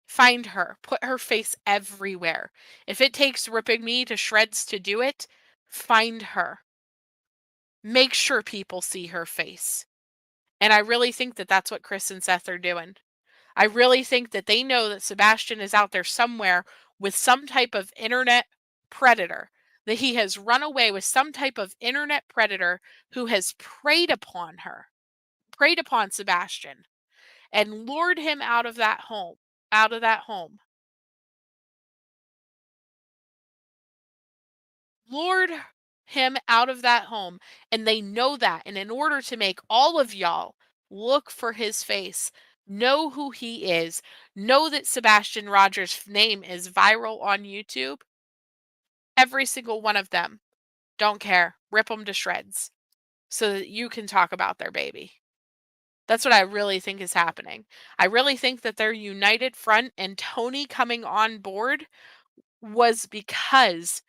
Find her. Put her face everywhere. If it takes ripping me to shreds to do it, find her. Make sure people see her face. And I really think that that's what Chris and Seth are doing. I really think that they know that Sebastian is out there somewhere with some type of internet predator, that he has run away with some type of internet predator who has preyed upon Sebastian, and lured him out of that home. Lured him out of that home, and they know that. And in order to make all of y'all look for his face, know who he is, know that Sebastian Rogers' name is viral on YouTube, every single one of them don't care. Rip them to shreds so that you can talk about their baby. That's what I really think is happening. I really think that their united front and Tony coming on board was because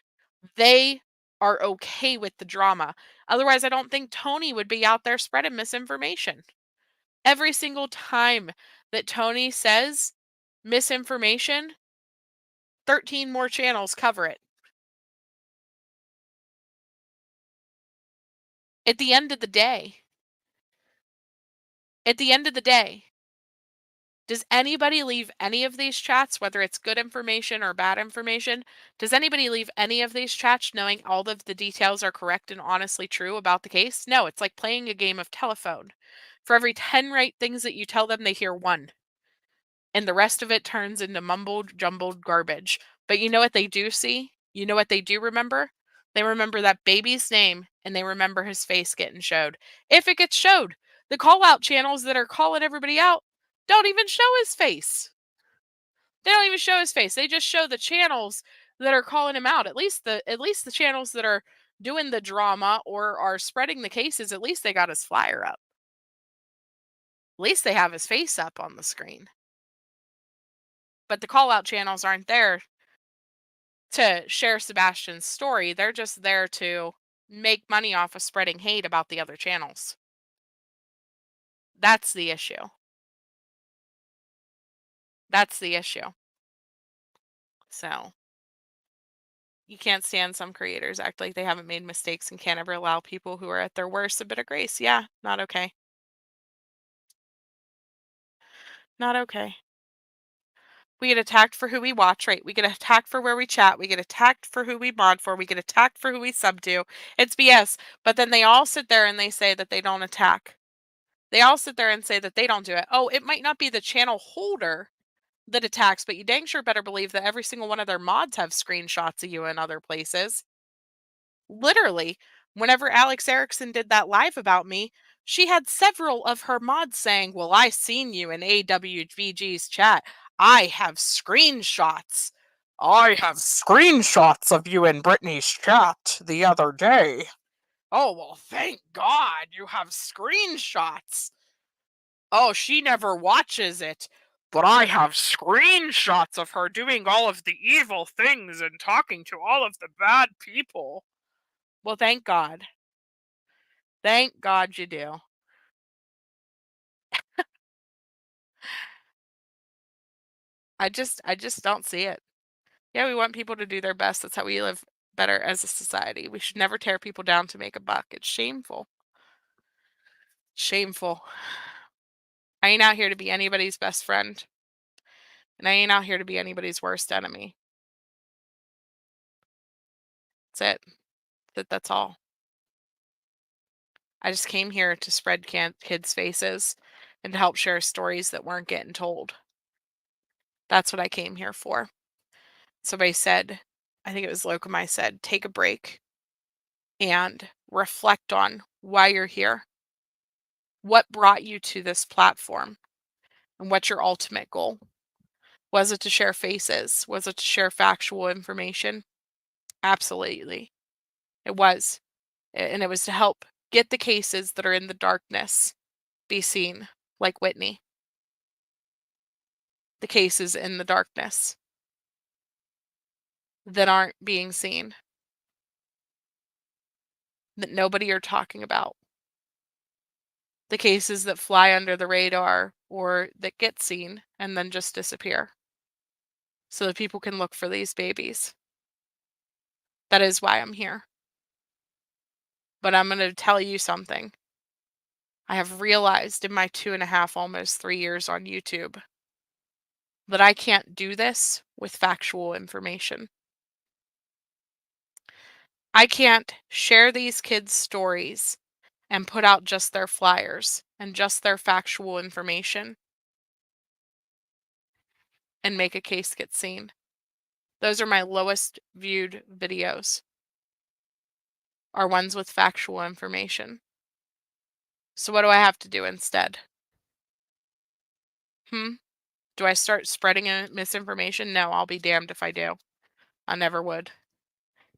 they are okay with the drama. Otherwise, I don't think Tony would be out there spreading misinformation. Every single time that Tony says misinformation, 13 more channels cover it. At the end of the day, does anybody leave any of these chats, whether it's good information or bad information, does anybody leave any of these chats knowing all of the details are correct and honestly true about the case? No, it's like playing a game of telephone. For every 10 right things that you tell them, they hear 1. And the rest of it turns into mumbled, jumbled garbage. But you know what they do see? You know what they do remember? They remember that baby's name and they remember his face getting showed. If it gets showed, the call out channels that are calling everybody out don't even show his face. They don't even show his face. They just show the channels that are calling him out. At least the channels that are doing the drama or are spreading the cases, at least they got his flyer up. At least they have his face up on the screen. But the call out channels aren't there to share Sebastian's story. They're just there to make money off of spreading hate about the other channels. That's the issue. That's the issue. So you can't stand some creators act like they haven't made mistakes and can't ever allow people who are at their worst a bit of grace. Yeah, not okay. Not okay. We get attacked for who we watch, right? We get attacked for where we chat. We get attacked for who we mod for. We get attacked for who we sub to. It's BS. But then they all sit there and they say that they don't attack. They all sit there and say that they don't do it. Oh, it might not be the channel holder that attacks, but you dang sure better believe that every single one of their mods have screenshots of you in other places. Literally, whenever Alex Erickson did that live about me, she had several of her mods saying, well, I seen you in AWVG's chat. I have screenshots. I have screenshots of you in Brittany's chat the other day. Oh, well, thank God you have screenshots. Oh, she never watches it. But I have screenshots of her doing all of the evil things and talking to all of the bad people. Well, thank God. Thank God you do. I just don't see it. Yeah, we want people to do their best. That's how we live better as a society. We should never tear people down to make a buck. It's shameful. Shameful. I ain't out here to be anybody's best friend. And I ain't out here to be anybody's worst enemy. That's it. That's all. I just came here to spread kids' faces and to help share stories that weren't getting told. That's what I came here for. Somebody said, I think it was Locumi said, take a break and reflect on why you're here. What brought you to this platform? And what's your ultimate goal? Was it to share faces? Was it to share factual information? Absolutely. It was. And it was to help get the cases that are in the darkness be seen, like Whitney. The cases in the darkness that aren't being seen, that nobody are talking about. The cases that fly under the radar or that get seen and then just disappear so that people can look for these babies. That is why I'm here. But I'm going to tell you something. I have realized in my 2.5, almost 3 years on YouTube that I can't do this with factual information. I can't share these kids' stories and put out just their flyers and just their factual information and make a case get seen. Those are my lowest viewed videos, are ones with factual information. So what do I have to do instead? Do I start spreading misinformation? No, I'll be damned if I do. I never would.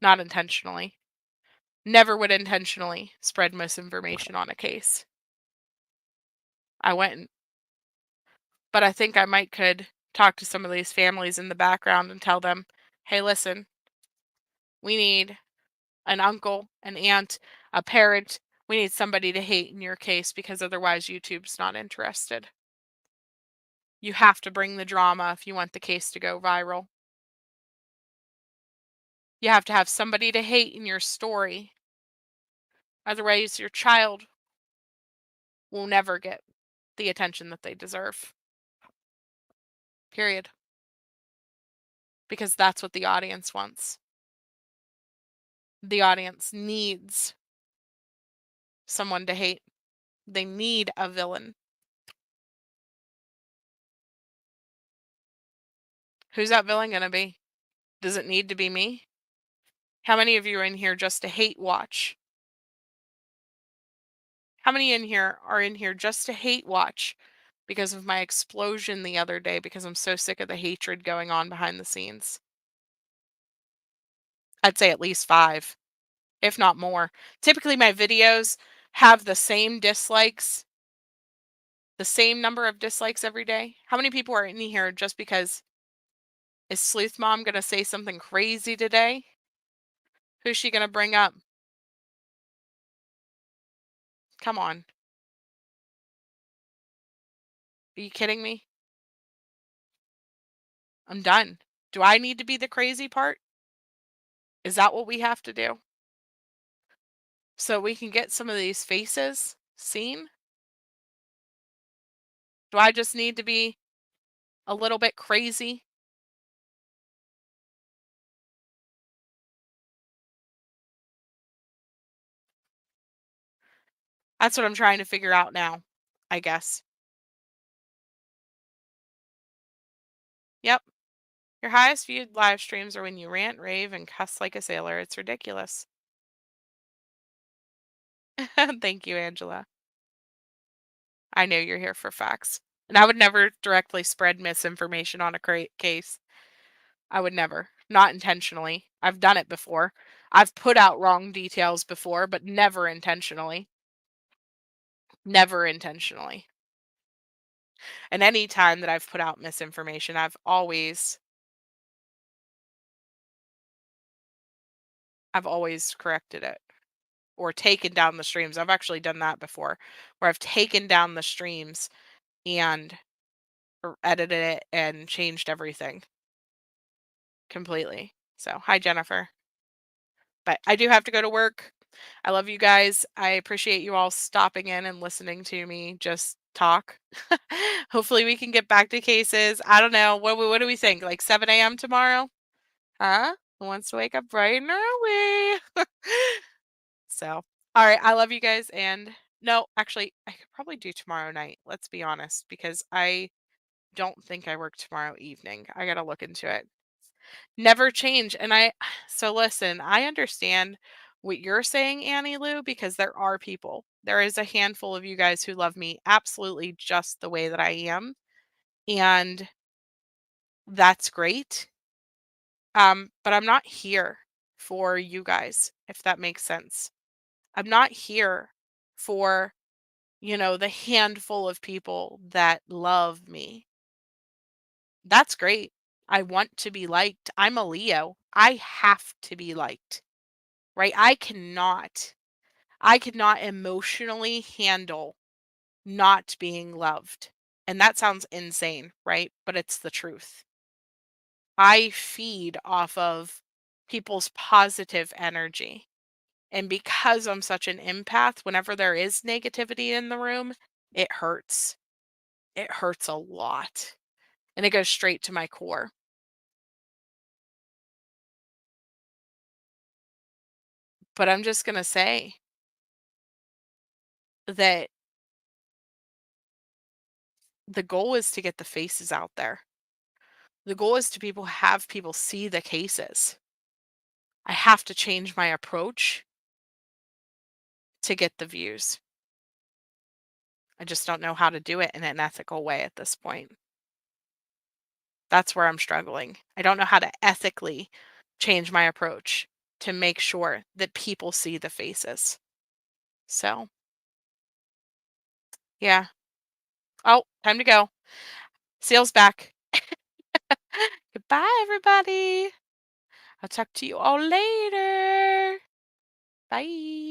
Not intentionally. Never would intentionally spread misinformation on a case. I wouldn't. But I think I could talk to some of these families in the background and tell them, hey, listen, we need an uncle, an aunt, a parent. We need somebody to hate in your case because otherwise YouTube's not interested. You have to bring the drama if you want the case to go viral. You have to have somebody to hate in your story. Otherwise, your child will never get the attention that they deserve. Period. Because that's what the audience wants. The audience needs someone to hate. They need a villain. Who's that villain going to be? Does it need to be me? How many of you are in here just to hate watch? How many in here are in here just to hate watch because of my explosion the other day because I'm so sick of the hatred going on behind the scenes? I'd say at least 5, if not more. Typically my videos have the same dislikes, the same number of dislikes every day. How many people are in here just because Is Sleuth Mom going to say something crazy today? Who's she going to bring up? Come on. Are you kidding me? I'm done. Do I need to be the crazy part? Is that what we have to do? So we can get some of these faces seen? Do I just need to be a little bit crazy? That's what I'm trying to figure out now, I guess. Yep. Your highest viewed live streams are when you rant, rave, and cuss like a sailor. It's ridiculous. Thank you, Angela. I know you're here for facts. And I would never directly spread misinformation on a case. I would never. Not intentionally. I've done it before. I've put out wrong details before, but never intentionally. Never intentionally. And any time that I've put out misinformation, I've always corrected it or taken down the streams. I've actually done that before, where I've taken down the streams and edited it and changed everything completely. So, hi, Jennifer. But I do have to go to work. I love you guys. I appreciate you all stopping in and listening to me just talk. Hopefully we can get back to cases. I don't know. What do we think? Like 7 a.m. tomorrow? Huh? Who wants to wake up bright and early? So, all right. I love you guys. And no, actually, I could probably do tomorrow night. Let's be honest, because I don't think I work tomorrow evening. I got to look into it. Never change. And so listen, I understand what you're saying, Annie Lou, because there are people. There is a handful of you guys who love me absolutely just the way that I am. And that's great. But I'm not here for you guys, if that makes sense. I'm not here for, the handful of people that love me. That's great. I want to be liked. I'm a Leo. I have to be liked, right? I cannot emotionally handle not being loved. And that sounds insane, right? But it's the truth. I feed off of people's positive energy. And because I'm such an empath, whenever there is negativity in the room, it hurts. It hurts a lot. And it goes straight to my core. But I'm just going to say that the goal is to get the faces out there. The goal is to have people see the cases. I have to change my approach to get the views. I just don't know how to do it in an ethical way at this point. That's where I'm struggling. I don't know how to ethically change my approach to make sure that people see the faces. So, yeah. Oh, time to go. Sale's back. Goodbye, everybody. I'll talk to you all later. Bye.